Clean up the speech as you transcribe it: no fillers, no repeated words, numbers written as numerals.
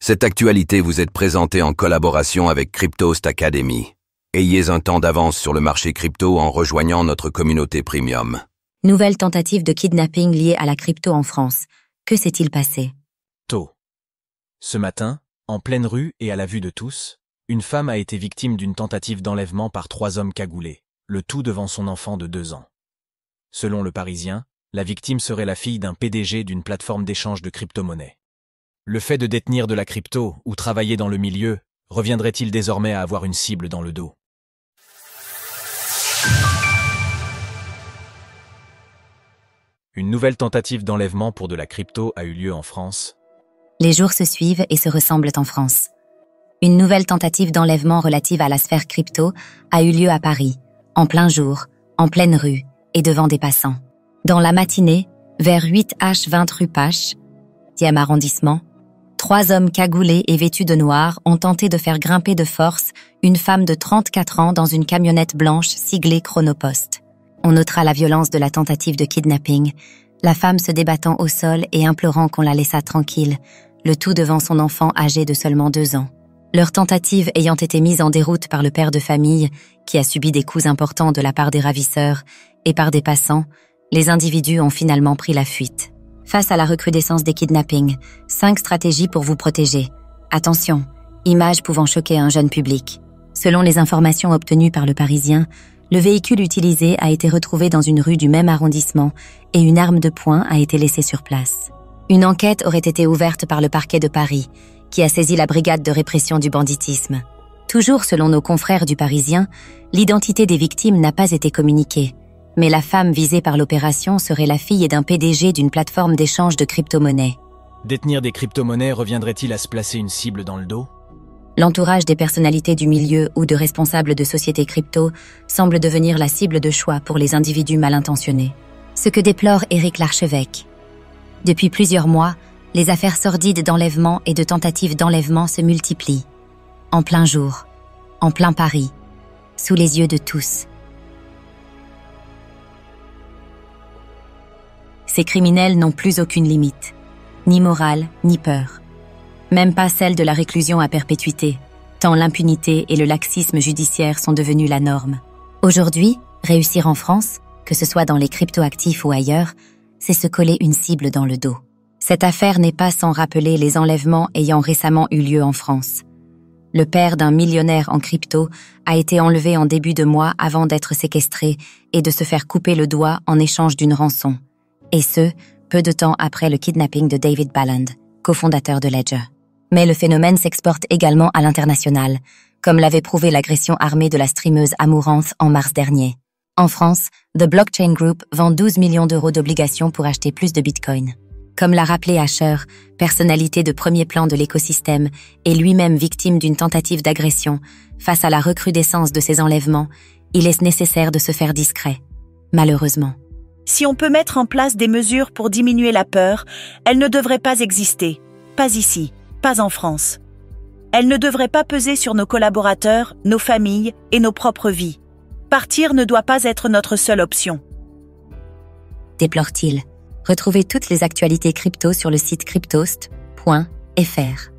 Cette actualité vous est présentée en collaboration avec Cryptost Academy. Ayez un temps d'avance sur le marché crypto en rejoignant notre communauté premium. Nouvelle tentative de kidnapping liée à la crypto en France. Que s'est-il passé? Tôt. Ce matin, en pleine rue et à la vue de tous, une femme a été victime d'une tentative d'enlèvement par 3 hommes cagoulés, le tout devant son enfant de 2 ans. Selon Le Parisien, la victime serait la fille d'un PDG d'une plateforme d'échange de crypto-monnaies. Le fait de détenir de la crypto ou travailler dans le milieu reviendrait-il désormais à avoir une cible dans le dos? Une nouvelle tentative d'enlèvement pour de la crypto a eu lieu en France. Les jours se suivent et se ressemblent en France. Une nouvelle tentative d'enlèvement relative à la sphère crypto a eu lieu à Paris, en plein jour, en pleine rue et devant des passants. Dans la matinée, vers 8h20 rue Pache, 10e arrondissement, 3 hommes cagoulés et vêtus de noir ont tenté de faire grimper de force une femme de 34 ans dans une camionnette blanche siglée Chronopost. On notera la violence de la tentative de kidnapping, la femme se débattant au sol et implorant qu'on la laissât tranquille, le tout devant son enfant âgé de seulement 2 ans. Leur tentative ayant été mise en déroute par le père de famille, qui a subi des coups importants de la part des ravisseurs, et par des passants, les individus ont finalement pris la fuite. Face à la recrudescence des kidnappings, 5 stratégies pour vous protéger. Attention, images pouvant choquer un jeune public. Selon les informations obtenues par Le Parisien, le véhicule utilisé a été retrouvé dans une rue du même arrondissement et une arme de poing a été laissée sur place. Une enquête aurait été ouverte par le parquet de Paris, qui a saisi la brigade de répression du banditisme. Toujours selon nos confrères du Parisien, l'identité des victimes n'a pas été communiquée, mais la femme visée par l'opération serait la fille d'un PDG d'une plateforme d'échange de crypto-monnaies. Détenir des crypto-monnaies reviendrait-il à se placer une cible dans le dos? L'entourage des personnalités du milieu ou de responsables de sociétés crypto semble devenir la cible de choix pour les individus mal intentionnés. Ce que déplore Éric Larchevêque. Depuis plusieurs mois, les affaires sordides d'enlèvement et de tentatives d'enlèvement se multiplient. En plein jour, en plein Paris, sous les yeux de tous. Ces criminels n'ont plus aucune limite, ni morale, ni peur. Même pas celle de la réclusion à perpétuité, tant l'impunité et le laxisme judiciaire sont devenus la norme. Aujourd'hui, réussir en France, que ce soit dans les cryptoactifs ou ailleurs, c'est se coller une cible dans le dos. Cette affaire n'est pas sans rappeler les enlèvements ayant récemment eu lieu en France. Le père d'un millionnaire en crypto a été enlevé en début de mois avant d'être séquestré et de se faire couper le doigt en échange d'une rançon. Et ce, peu de temps après le kidnapping de David Balland, cofondateur de Ledger. Mais le phénomène s'exporte également à l'international, comme l'avait prouvé l'agression armée de la streameuse Amouranth en mars dernier. En France, The Blockchain Group vend 12 millions d'euros d'obligations pour acheter plus de Bitcoin. Comme l'a rappelé Asher, personnalité de premier plan de l'écosystème et lui-même victime d'une tentative d'agression, face à la recrudescence de ces enlèvements, il est nécessaire de se faire discret. Malheureusement. Si on peut mettre en place des mesures pour diminuer la peur, elle ne devrait pas exister. Pas ici, pas en France. Elle ne devrait pas peser sur nos collaborateurs, nos familles et nos propres vies. Partir ne doit pas être notre seule option. Déplore-t-il. Retrouvez toutes les actualités crypto sur le site cryptost.fr.